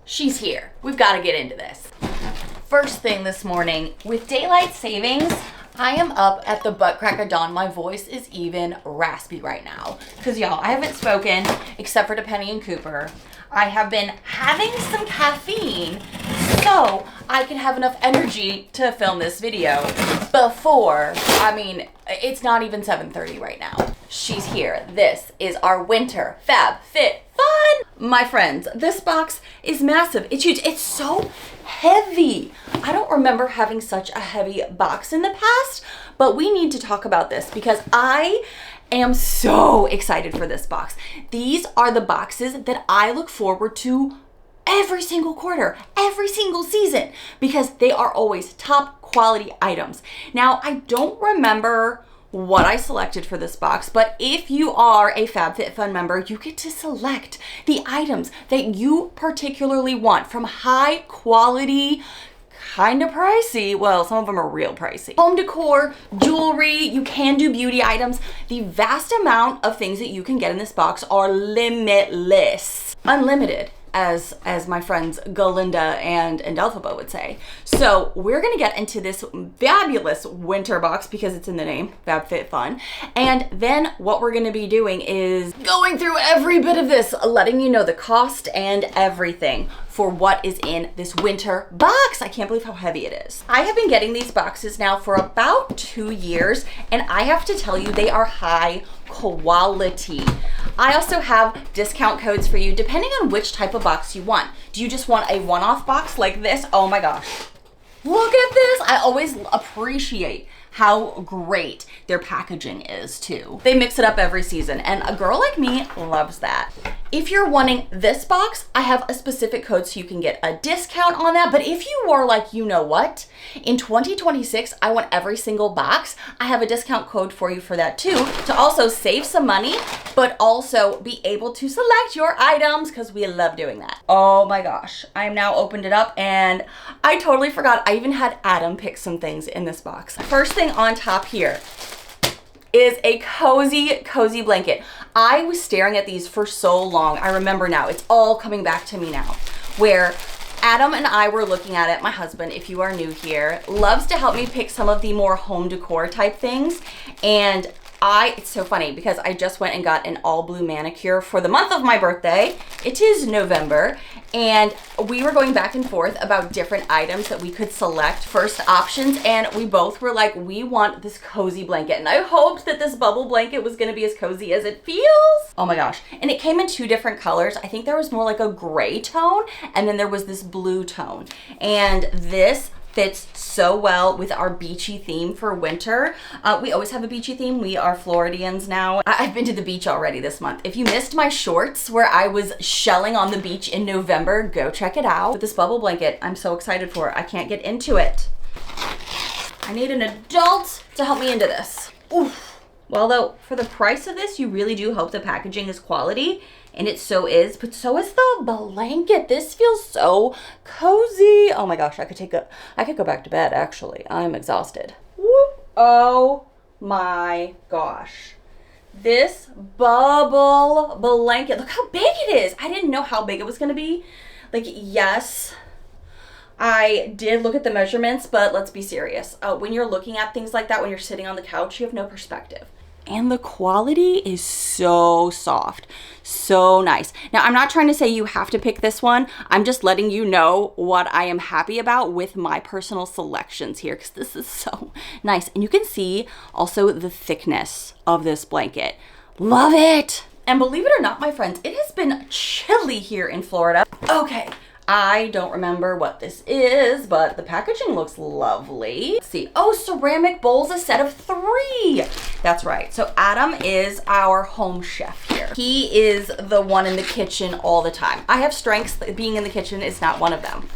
she's here. We've got to get into this. First thing this morning, with daylight savings, I am up at the butt crack of dawn. My voice is even raspy right now. Because y'all, I haven't spoken except for to Penny and Cooper. I have been having some caffeine so I can have enough energy to film this video before, it's not even 7:30 right now. She's here. This is our winter fab fit fun. My friends, this box is massive. It's huge. It's so heavy. I don't remember having such a heavy box in the past, but we need to talk about this because I am so excited for this box. These are the boxes that I look forward to every single quarter, every single season, because they are always top quality items. Now, I don't remember what I selected for this box, but if you are a FabFitFun member, you get to select the items that you particularly want from high quality, kind of pricey. Well, some of them are real pricey. Home decor, jewelry, you can do beauty items. The vast amount of things that you can get in this box are limitless. Unlimited, as my friends Galinda and Elphaba would say. So we're gonna get into this fabulous winter box because it's in the name, FabFitFun. And then what we're gonna be doing is going through every bit of this, letting you know the cost and everything for what is in this winter box. I can't believe how heavy it is. I have been getting these boxes now for about 2 years, and I have to tell you, they are high quality. I also have discount codes for you depending on which type of box you want. Do you just want a one-off box like this? Oh my gosh. Look at this. I always appreciate how great their packaging is too. They mix it up every season, and a girl like me loves that. If you're wanting this box, I have a specific code so you can get a discount on that. But if you are like, you know what? In 2026, I want every single box. I have a discount code for you for that too, to also save some money, but also be able to select your items because we love doing that. Oh my gosh. I'm now opened it up and I totally forgot. I even had Adam pick some things in this box. First thing on top here is a cozy blanket. I was staring at these for so long. I remember now, it's all coming back to me now, where Adam and I were looking at it. My husband, if you are new here, loves to help me pick some of the more home decor type things. And it's so funny because I just went and got an all blue manicure for the month of my birthday. It is November, and we were going back and forth about different items that we could select, first options, and we both were like, we want this cozy blanket. And I hoped that this bubble blanket was gonna be as cozy as it feels. Oh my gosh. And it came in 2 different colors. I think there was more like a gray tone, and then there was this blue tone. And this fits so well with our beachy theme for winter. We always have a beachy theme. We are Floridians now. I've been to the beach already this month. If you missed my shorts where I was shelling on the beach in November, go check it out. But this bubble blanket, I'm so excited for it. I can't get into it. I need an adult to help me into this. Oof. Well though, for the price of this, you really do hope the packaging is quality. And it so is, but so is the blanket. This feels so cozy. Oh my gosh, I could go back to bed actually. I'm exhausted. Whoop. Oh my gosh. This bubble blanket, look how big it is. I didn't know how big it was gonna be. Like, yes, I did look at the measurements, but let's be serious. When you're looking at things like that, when you're sitting on the couch, you have no perspective. And the quality is so soft, so nice. Now, I'm not trying to say you have to pick this one. I'm just letting you know what I am happy about with my personal selections here, because this is so nice. And you can see also the thickness of this blanket. Love it. And believe it or not, my friends, it has been chilly here in Florida. Okay. I don't remember what this is, but the packaging looks lovely. Let's see. Oh, ceramic bowls, a set of 3. That's right. So Adam is our home chef here. He is the one in the kitchen all the time. I have strengths. Being in the kitchen is not one of them.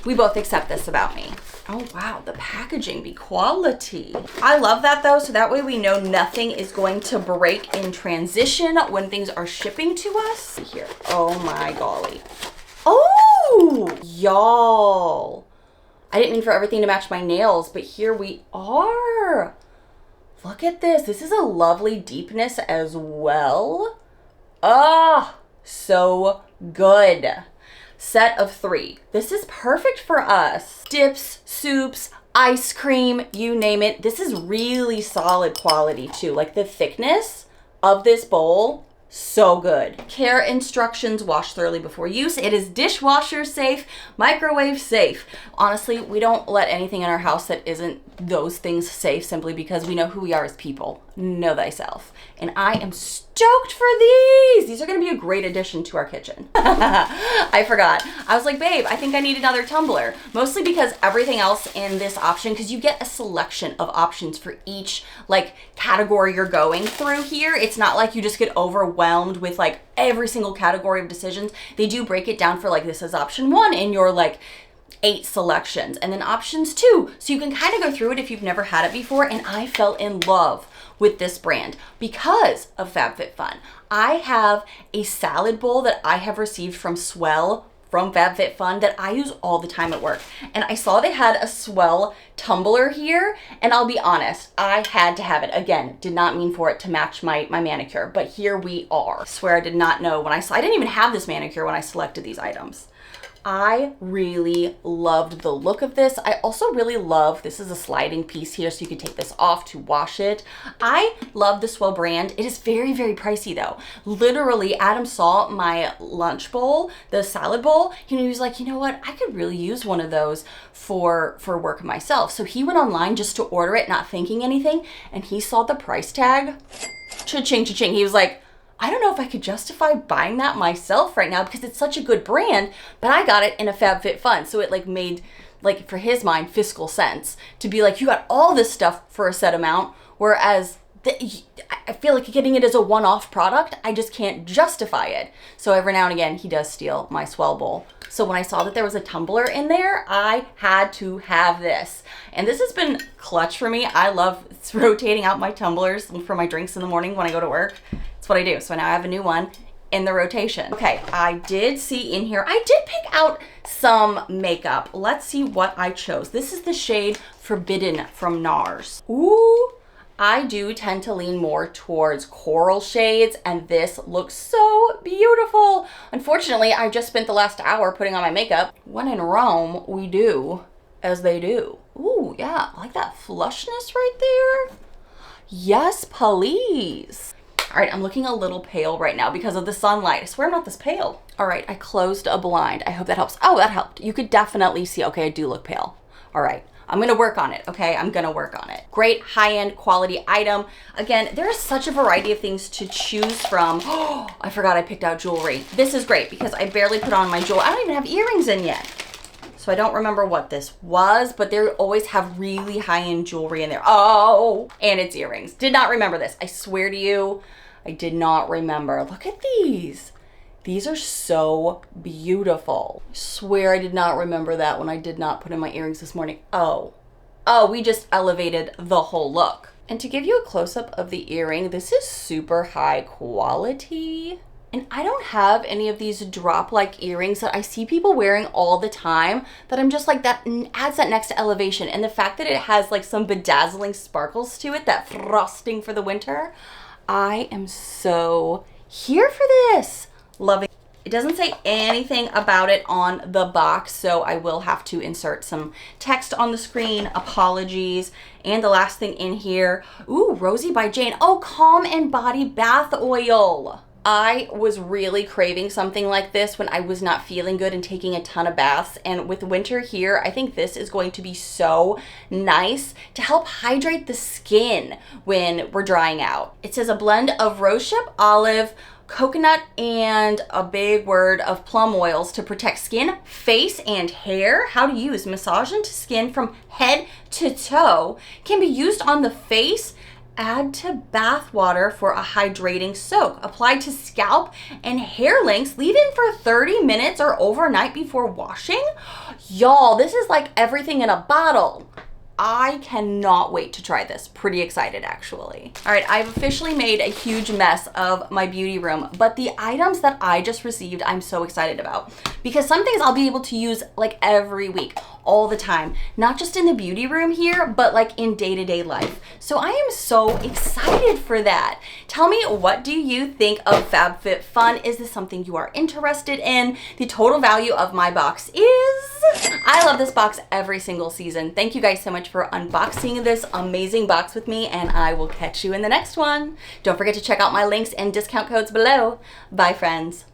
We both accept this about me. Oh wow, the packaging, the quality. I love that though, so that way we know nothing is going to break in transition when things are shipping to us. Here. Oh my golly. Oh, y'all. I didn't mean for everything to match my nails, but here we are. Look at this. This is a lovely deepness as well. Ah, so good. set of 3. This is perfect for us. Dips, soups, ice cream, you name it. This is really solid quality too. Like the thickness of this bowl, so good. Care instructions: wash thoroughly before use. It is dishwasher safe, microwave safe. Honestly, we don't let anything in our house that isn't those things safe, simply because we know who we are as people. Know thyself. And I am stoked for these. These are gonna be a great addition to our kitchen. I forgot. I was like, babe, I think I need another tumbler. Mostly because everything else in this option, because you get a selection of options for each like category you're going through here. It's not like you just get overwhelmed with like every single category of decisions. They do break it down for like, this is option 1 in your like 8 selections, and then options 2. So you can kind of go through it if you've never had it before. And I fell in love with this brand because of FabFitFun. I have a salad bowl that I have received from Swell from FabFitFun that I use all the time at work. And I saw they had a Swell tumbler here, and I'll be honest, I had to have it. Again, did not mean for it to match my manicure, but here we are. I swear I did not know when I didn't even have this manicure when I selected these items. I really loved the look of this. I also really love, this is a sliding piece here, so you can take this off to wash it. I love the Swell brand. It is very, very pricey though. Literally, Adam saw my lunch bowl, the salad bowl, he was like, you know what? I could really use one of those for work myself. So he went online just to order it, not thinking anything, and he saw the price tag. Cha-ching, cha-ching. He was like, I don't know if I could justify buying that myself right now because it's such a good brand, but I got it in a FabFitFun. So it like made, like for his mind, fiscal sense to be like, you got all this stuff for a set amount, whereas I feel like getting it as a one-off product, I just can't justify it. So every now and again, he does steal my Swell bowl. So when I saw that there was a tumbler in there, I had to have this. And this has been clutch for me. I love rotating out my tumblers for my drinks in the morning when I go to work. That's what I do. So now I have a new one in the rotation. Okay, I did see in here, I did pick out some makeup. Let's see what I chose. This is the shade Forbidden from NARS. Ooh, I do tend to lean more towards coral shades, and this looks so beautiful. Unfortunately, I just spent the last hour putting on my makeup. When in Rome, we do as they do. Ooh, yeah, I like that flushness right there. Yes, please. All right, I'm looking a little pale right now because of the sunlight. I swear I'm not this pale. All right, I closed a blind. I hope that helps. Oh, that helped. You could definitely see, okay, I do look pale. All right, I'm gonna work on it, okay? I'm gonna work on it. Great high-end quality item. Again, there is such a variety of things to choose from. Oh, I forgot I picked out jewelry. This is great because I barely put on my jewelry. I don't even have earrings in yet. So I don't remember what this was, but they always have really high-end jewelry in there. Oh, and it's earrings. Did not remember this. I swear to you, I did not remember. Look at these. These are so beautiful. I swear I did not remember that when I did not put in my earrings this morning. Oh, we just elevated the whole look. And to give you a close-up of the earring, this is super high quality. And I don't have any of these drop-like earrings that I see people wearing all the time that I'm just like, that adds that next elevation. And the fact that it has like some bedazzling sparkles to it, that frosting for the winter, I am so here for this. Loving it. It doesn't say anything about it on the box, so I will have to insert some text on the screen. Apologies. And the last thing in here, ooh, Rosie by Jane. Oh, Calm and Body Bath Oil. I was really craving something like this when I was not feeling good and taking a ton of baths. And with winter here, I think this is going to be so nice to help hydrate the skin when we're drying out. It says a blend of rosehip, olive, coconut, and a big word of plum oils to protect skin, face, and hair. How to use: massage into skin from head to toe. Can be used on the face. Add to bath water for a hydrating soak. Apply to scalp and hair lengths. Leave in for 30 minutes or overnight before washing. Y'all, this is like everything in a bottle. I cannot wait to try this. Pretty excited, actually. All right, I've officially made a huge mess of my beauty room, but the items that I just received, I'm so excited about because some things I'll be able to use like every week. all the time, not just in the beauty room here, but like in day-to-day life. So I am so excited for that. Tell me, what do you think of FabFitFun? Is this something you are interested in? The total value of my box is, I love this box every single season. Thank you guys so much for unboxing this amazing box with me, and I will catch you in the next one. Don't forget to check out my links and discount codes below. Bye, friends.